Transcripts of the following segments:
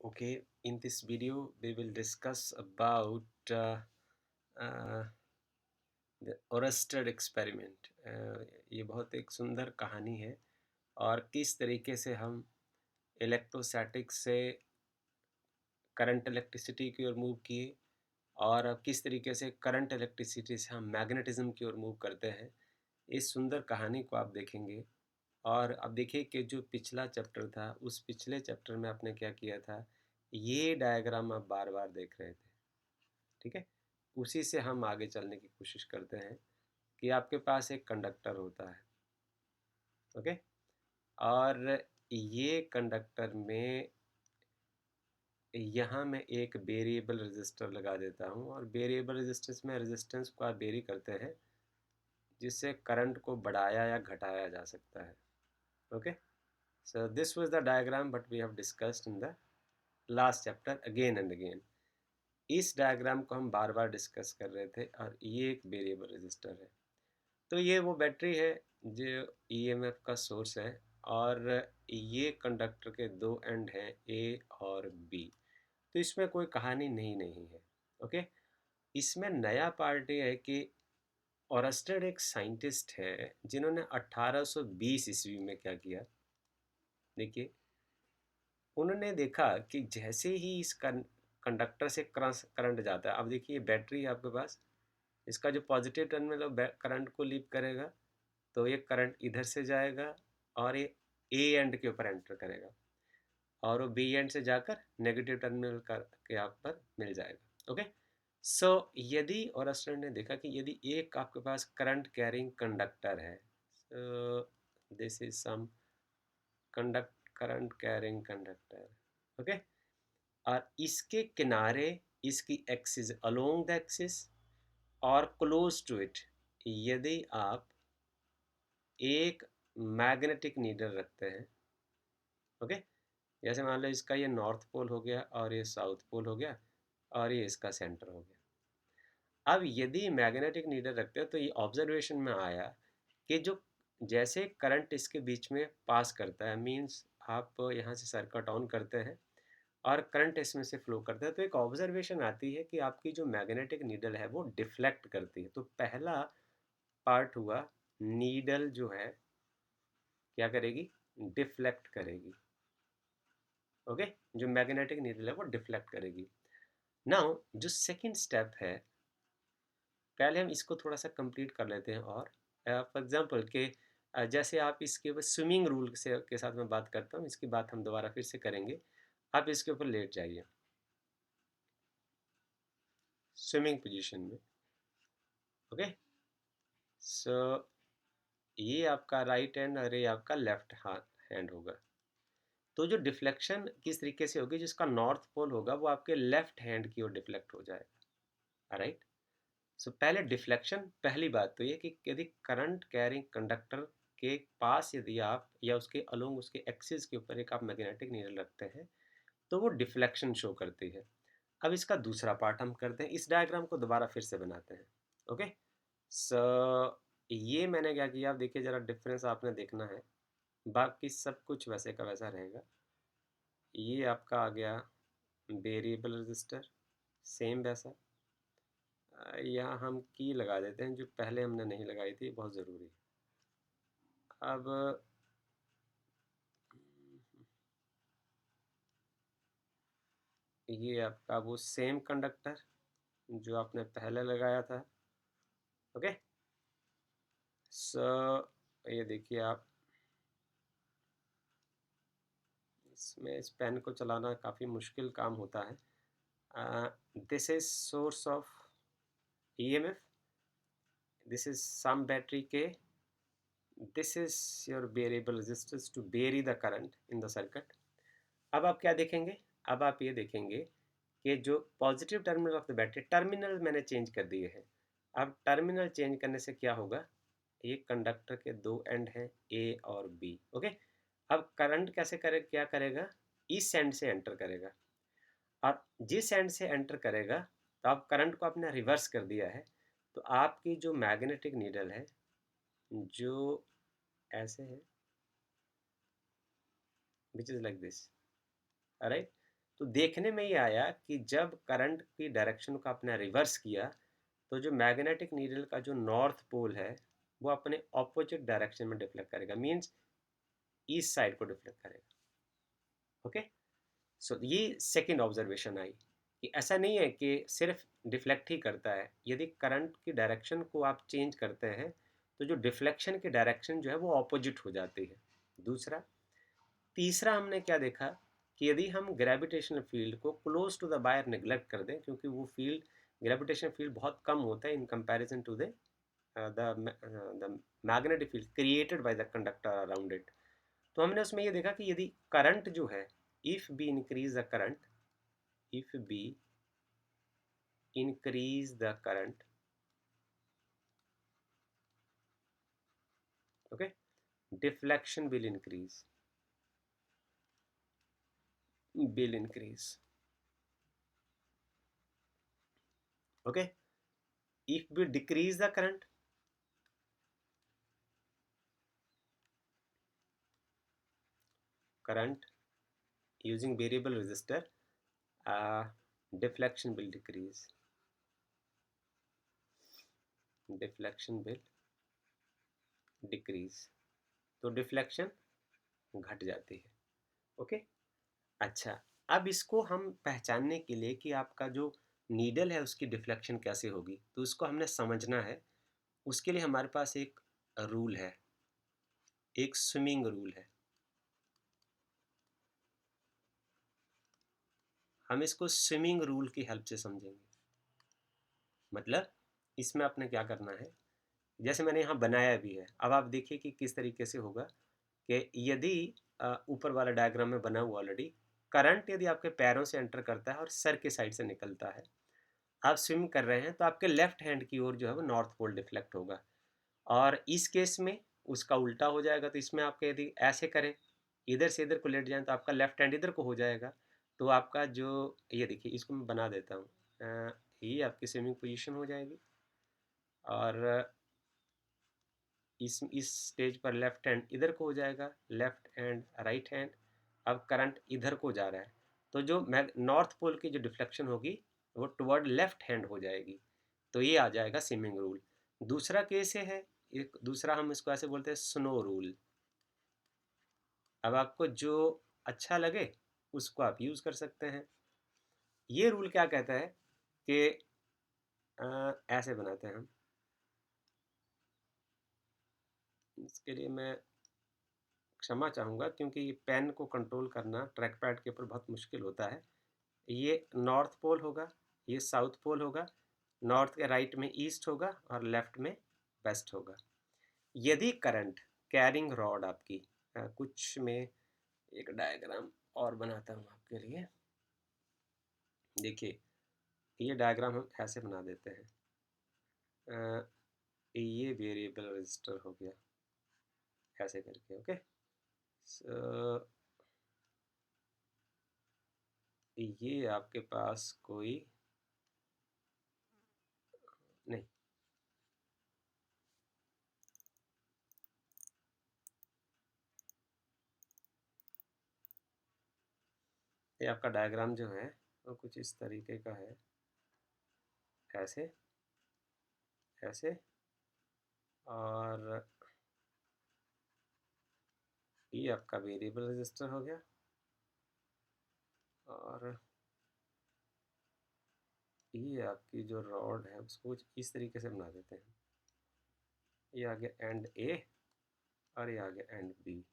Okay, in this video, we will discuss about uh, the Oersted experiment. ये बहुत एक सुंदर कहानी है और किस तरीके से हम इलेक्ट्रोस्टैटिक से करंट इलेक्ट्रिसिटी की ओर मूव किए और अब किस तरीके से करंट इलेक्ट्रिसिटी से हम मैग्नेटिज्म की ओर मूव करते हैं। इस सुंदर कहानी को आप देखेंगे और अब देखिए कि जो पिछला चैप्टर था उस पिछले चैप्टर में आपने क्या किया था, ये डायग्राम आप बार बार देख रहे थे। ठीक है, उसी से हम आगे चलने की कोशिश करते हैं कि आपके पास एक कंडक्टर होता है। ओके, और ये कंडक्टर में यहाँ मैं एक वेरिएबल रेजिस्टर लगा देता हूँ और वेरिएबल रेजिस्टेंस में रेजिस्टेंस को आप वेरी करते हैं जिससे करंट को बढ़ाया या घटाया जा सकता है। Okay, so this was the diagram but we have discussed in the last chapter again and again. इस डायग्राम को हम बार बार डिस्कस कर रहे थे और ये एक वेरिएबल रेजिस्टर है। तो ये वो बैटरी है जो ईएमएफ का सोर्स है और ये कंडक्टर के दो एंड हैं ए और बी। तो इसमें कोई कहानी नहीं है। ओके, इसमें नया पार्ट ये है कि ओरस्टेड एक साइंटिस्ट है जिन्होंने 1820 ईस्वी में क्या किया। देखिए, उन्होंने देखा कि जैसे ही इस कंडक्टर से करंट जाता है, अब देखिए ये बैटरी है आपके पास, इसका जो पॉजिटिव टर्मिनल करंट को लीव करेगा तो ये करंट इधर से जाएगा और ये ए एंड के ऊपर एंटर करेगा और वो बी एंड से जाकर नेगेटिव टर्मिनल के यहाँ पर मिल जाएगा। ओके, सो यदि और स्टूडेंट ने देखा कि यदि एक आपके पास करंट कैरिंग कंडक्टर है, this is some conduct current carrying conductor. Okay, और इसके किनारे इसकी एक्सिस अलोंग द एक्सिस और क्लोज टू इट यदि आप एक मैग्नेटिक नीडल रखते हैं। ओके, जैसे मान लो इसका ये नॉर्थ पोल हो गया और ये साउथ पोल हो गया और ये इसका सेंटर हो गया। अब यदि मैग्नेटिक नीडल रखते हैं तो ये ऑब्जर्वेशन में आया कि जो जैसे करंट इसके बीच में पास करता है, मीन्स आप यहाँ से सर्किट ऑन करते हैं और करंट इसमें से फ्लो करता है, तो एक ऑब्जर्वेशन आती है कि आपकी जो मैग्नेटिक नीडल है वो डिफ्लेक्ट करती है। तो पहला पार्ट हुआ, नीडल जो है क्या करेगी, डिफ्लेक्ट करेगी। ओके, जो मैग्नेटिक नीडल है वो डिफ्लेक्ट करेगी। नाउ जो सेकंड स्टेप है, पहले हम इसको थोड़ा सा कंप्लीट कर लेते हैं। और फॉर एग्जांपल के जैसे आप इसके ऊपर स्विमिंग रूल से के साथ मैं बात करता हूँ, इसकी बात हम दोबारा फिर से करेंगे। आप इसके ऊपर लेट जाइए स्विमिंग पोजीशन में। ओके, सो ये आपका राइट हैंड और ये आपका लेफ्ट हैंड होगा। तो जो डिफ्लेक्शन किस तरीके से होगी, जिसका नॉर्थ पोल होगा वो आपके लेफ्ट हैंड की ओर डिफ्लेक्ट हो जाएगा। राइट, सो पहले डिफ्लेक्शन, पहली बात तो ये कि यदि करंट कैरिंग कंडक्टर के पास यदि आप या उसके अलोंग उसके एक्सिस के ऊपर एक आप मैग्नेटिक नीडल रखते हैं तो वो डिफ्लेक्शन शो करती है। अब इसका दूसरा पार्ट हम करते हैं, इस डायग्राम को दोबारा फिर से बनाते हैं। ओके, सो ये मैंने क्या किया, आप देखिए ज़रा डिफरेंस आपने देखना है, बाकी सब कुछ वैसे का वैसा रहेगा। ये आपका आ गया वेरिएबल रजिस्टर, सेम वैसा। यहाँ हम की लगा देते हैं जो पहले हमने नहीं लगाई थी, बहुत ज़रूरी है। अब ये आपका वो सेम कंडक्टर जो आपने पहले लगाया था। ओके, सो ये देखिए आप, इसमें इस पेन को चलाना काफ़ी मुश्किल काम होता है। This is source of EMF, this is some battery के, this is your variable resistance to vary the current in the circuit. अब आप क्या देखेंगे, अब आप ये देखेंगे कि जो positive terminal of the battery, terminal मैंने चेंज कर दिए हैं। अब टर्मिनल चेंज करने से क्या होगा, ये कंडक्टर के दो एंड हैं ए और बी। ओके, अब करंट कैसे करे, क्या करेगा, इस एंड से एंटर करेगा और जिस एंड से एंटर करेगा तो आप करंट को आपने रिवर्स कर दिया है। तो आपकी जो मैग्नेटिक नीडल है जो ऐसे है, which is like this, right. तो देखने में ये आया कि जब करंट की डायरेक्शन को आपने रिवर्स किया, तो जो मैग्नेटिक नीडल का जो नॉर्थ पोल है, वो अपने ऑपोजिट डायरेक्शन में डिफ्लेक्ट करेगा, मीन्स ईस्ट साइड को डिफ्लेक्ट करेगा। ओके, सो ये सेकेंड ऑब्जर्वेशन आई कि ऐसा नहीं है कि सिर्फ डिफ्लेक्ट ही करता है, यदि करंट की डायरेक्शन को आप चेंज करते हैं तो जो डिफ्लेक्शन की डायरेक्शन जो है वो ऑपोजिट हो जाती है। दूसरा, तीसरा हमने क्या देखा कि यदि हम ग्रेविटेशनल फील्ड को close to the wire neglect कर दें, क्योंकि वो फील्ड ग्रेविटेशनल फील्ड बहुत कम होता है in comparison to the magnetic field created by the conductor around it, तो हमने उसमें ये देखा कि यदि करंट जो है, if we increase the current, if we increase the current, okay, deflection will increase, okay. If we decrease the current using variable resistor, deflection will decrease, deflection will decrease, तो डिफ्लेक्शन घट जाती है। Okay, अच्छा, अब इसको हम पहचानने के लिए कि आपका जो नीडल है उसकी डिफ्लेक्शन कैसे होगी, तो उसको हमने समझना है। उसके लिए हमारे पास एक रूल है, एक स्विमिंग रूल है। हम इसको स्विमिंग रूल की हेल्प से समझेंगे। मतलब इसमें आपने क्या करना है, जैसे मैंने यहाँ बनाया भी है, अब आप देखिए कि किस तरीके से होगा कि यदि ऊपर वाला डायग्राम में बना हुआ ऑलरेडी, करंट यदि आपके पैरों से एंटर करता है और सर के साइड से निकलता है, आप स्विम कर रहे हैं, तो आपके लेफ्ट हैंड की ओर जो है वो नॉर्थ पोल डिफ्लेक्ट होगा, और इस केस में उसका उल्टा हो जाएगा। तो इसमें आपके यदि ऐसे करें, इधर से इधर को लेट जाएं, तो आपका लेफ्ट हैंड इधर को हो जाएगा। तो आपका जो, ये देखिए इसको मैं बना देता हूँ, ये आपकी स्विमिंग पोजीशन हो जाएगी, और इस स्टेज पर लेफ्ट हैंड इधर को हो जाएगा, लेफ्ट हैंड राइट हैंड। अब करंट इधर को जा रहा है, तो जो नॉर्थ पोल की जो डिफ्लेक्शन होगी वो टुवर्ड लेफ्ट हैंड हो जाएगी। तो ये आ जाएगा स्विमिंग रूल। दूसरा केस है, एक दूसरा हम इसको ऐसे बोलते हैं स्नो रूल। अब आपको जो अच्छा लगे उसको आप यूज़ कर सकते हैं। ये रूल क्या कहता है कि ऐसे बनाते हैं हम, इसके लिए मैं क्षमा चाहूँगा क्योंकि ये पेन को कंट्रोल करना ट्रैक पैड के ऊपर बहुत मुश्किल होता है। ये नॉर्थ पोल होगा, ये साउथ पोल होगा, नॉर्थ के राइट में ईस्ट होगा और लेफ्ट में वेस्ट होगा। यदि करंट कैरिंग रॉड आपकी, कुछ में एक डायग्राम और बनाता हूँ आपके लिए। देखिए, ये डायग्राम हम ऐसे बना देते हैं, ये वेरिएबल रजिस्टर हो गया ऐसे करके। ओके, सो ये आपके पास कोई नहीं, ये आपका डायग्राम जो है वो कुछ इस तरीके का है, ऐसे ऐसे, और ये आपका वेरिएबल रजिस्टर हो गया, और ये आपकी जो रॉड है उसको कुछ इस तरीके से बना देते हैं। ये आ गया एंड ए और ये आ गया एंड बी।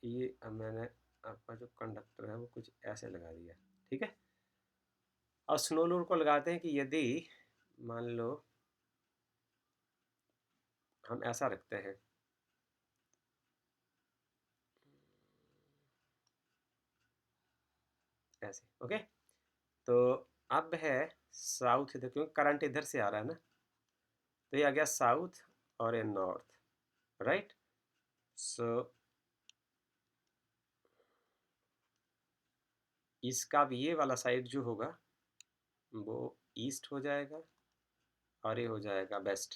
ये अब मैंने आपका जो कंडक्टर है वो कुछ ऐसे लगा दिया, ठीक है। और स्नो रूल को लगाते हैं कि यदि मान लो हम ऐसा रखते हैं, ऐसे। ओके, तो अब है साउथ, इधर क्योंकि करंट इधर से आ रहा है ना, तो ये आ गया साउथ और ये नॉर्थ, राइट। सो इसका भी ये वाला साइड जो होगा वो ईस्ट हो जाएगा और ये हो जाएगा वेस्ट।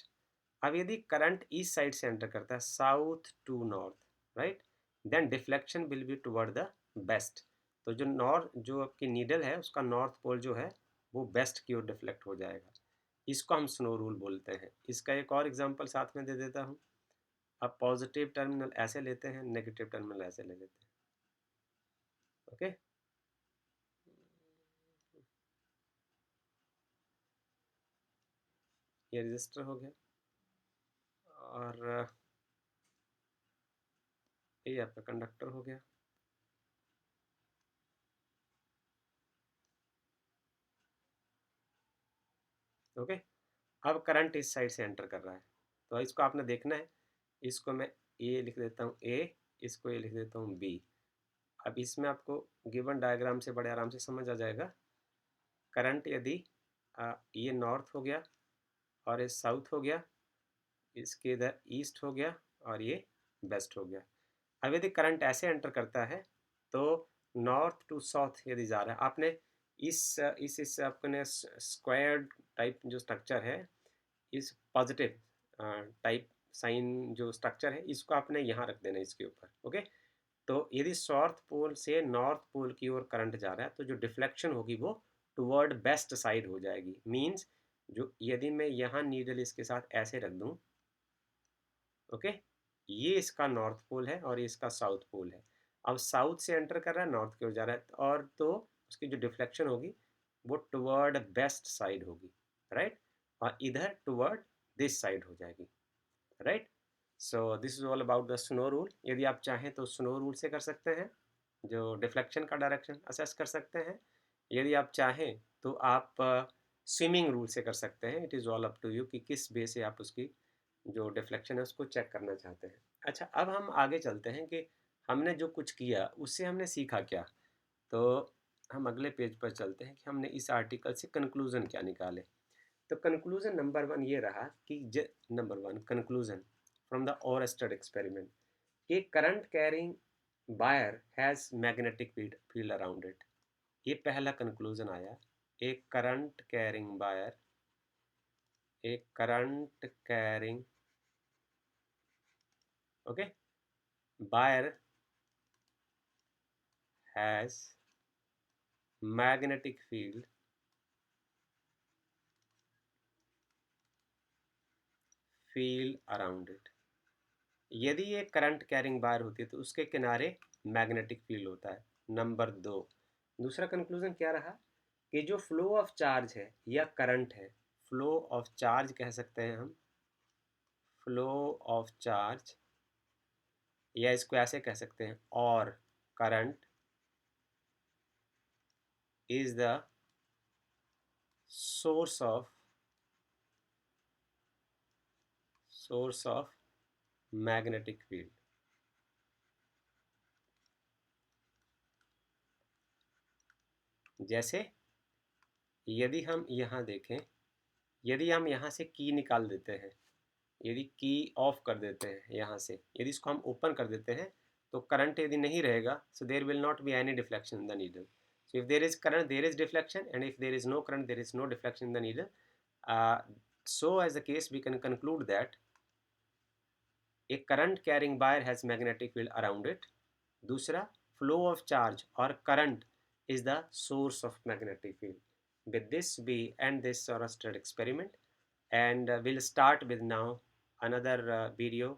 अब यदि करंट इस साइड से एंटर करता है, south to north, right, then deflection will be toward the west. तो जो आपकी नीडल है उसका नॉर्थ पोल जो है वो वेस्ट की ओर डिफ्लेक्ट हो जाएगा। इसको हम स्नो रूल बोलते हैं। इसका एक और एग्जांपल साथ में दे देता हूँ। अब पॉजिटिव टर्मिनल ऐसे लेते हैं, नेगेटिव टर्मिनल ऐसे ले लेते हैं। ओके, ये रजिस्टर हो गया और ये आपका कंडक्टर हो गया। ओके, अब करंट इस साइड से एंटर कर रहा है, तो इसको आपने देखना है। इसको मैं ए लिख देता हूँ ए, इसको ए लिख देता हूँ बी। अब इसमें आपको गिवन डायग्राम से बड़े आराम से समझ आ जाएगा। करंट यदि ये नॉर्थ हो गया और ये साउथ हो गया, इसके इधर ईस्ट हो गया और ये वेस्ट हो गया। अब यदि करंट ऐसे एंटर करता है तो नॉर्थ टू साउथ यदि जा रहा है, आपने इस आपने स्क्वायर टाइप जो स्ट्रक्चर है, इस पॉजिटिव टाइप साइन जो स्ट्रक्चर है, इसको आपने यहाँ रख देना इसके ऊपर। ओके, तो यदि साउथ पोल से नॉर्थ पोल की ओर करंट जा रहा है तो जो डिफ्लेक्शन होगी वो टुवर्ड वेस्ट साइड हो जाएगी। मीन्स जो यदि मैं यहाँ नीडल इसके साथ ऐसे रख दूँ, ओके, ये इसका नॉर्थ पोल है और ये इसका साउथ पोल है। अब साउथ से एंटर कर रहा है, नॉर्थ की ओर जा रहा है, और तो उसकी जो डिफ्लेक्शन होगी वो टुवर्ड वेस्ट साइड होगी, राइट, और इधर टुवर्ड दिस साइड हो जाएगी, right. So this is all about the snow rule. यदि आप चाहें तो स्नो रूल से कर सकते हैं, जो डिफ्लेक्शन का डायरेक्शन असेस कर सकते हैं। यदि आप चाहें तो आप स्विमिंग रूल से कर सकते हैं। It is all up to you कि किस बे से आप उसकी जो डिफ्लेक्शन है उसको चेक करना चाहते हैं। अच्छा, अब हम आगे चलते हैं कि हमने जो कुछ किया उससे हमने सीखा क्या। तो हम अगले पेज पर चलते हैं कि हमने इस आर्टिकल से कंक्लूजन क्या निकाले। तो कंक्लूजन नंबर वन ये रहा कि number one conclusion from the Oersted experiment, a current carrying wire has magnetic field around it. ये पहला कंक्लूजन आया। A current carrying wire, a current carrying, okay, wire has magnetic field around it. यदि ये current carrying wire होती है तो उसके किनारे मैग्नेटिक फील्ड होता है। नंबर दो, दूसरा कंक्लूजन क्या रहा कि जो फ्लो ऑफ चार्ज है या करंट है, फ्लो ऑफ चार्ज कह सकते हैं हम, फ्लो ऑफ चार्ज, या इसको ऐसे कह सकते हैं, और current is the source of magnetic field. जैसे यदि हम यहाँ देखें, यदि हम यहाँ से की निकाल देते हैं, यदि की ऑफ कर देते हैं यहाँ से, यदि इसको हम ओपन कर देते हैं तो करंट यदि नहीं रहेगा, so there will not be any deflection in the needle. So if there is current there is deflection, and if there is no current there is no deflection in the needle. So as the case we can conclude that a current carrying wire has magnetic field around it. दूसरा, flow of charge or current is the source of magnetic field. With this we end this Oersted experiment, and we'll start with now another video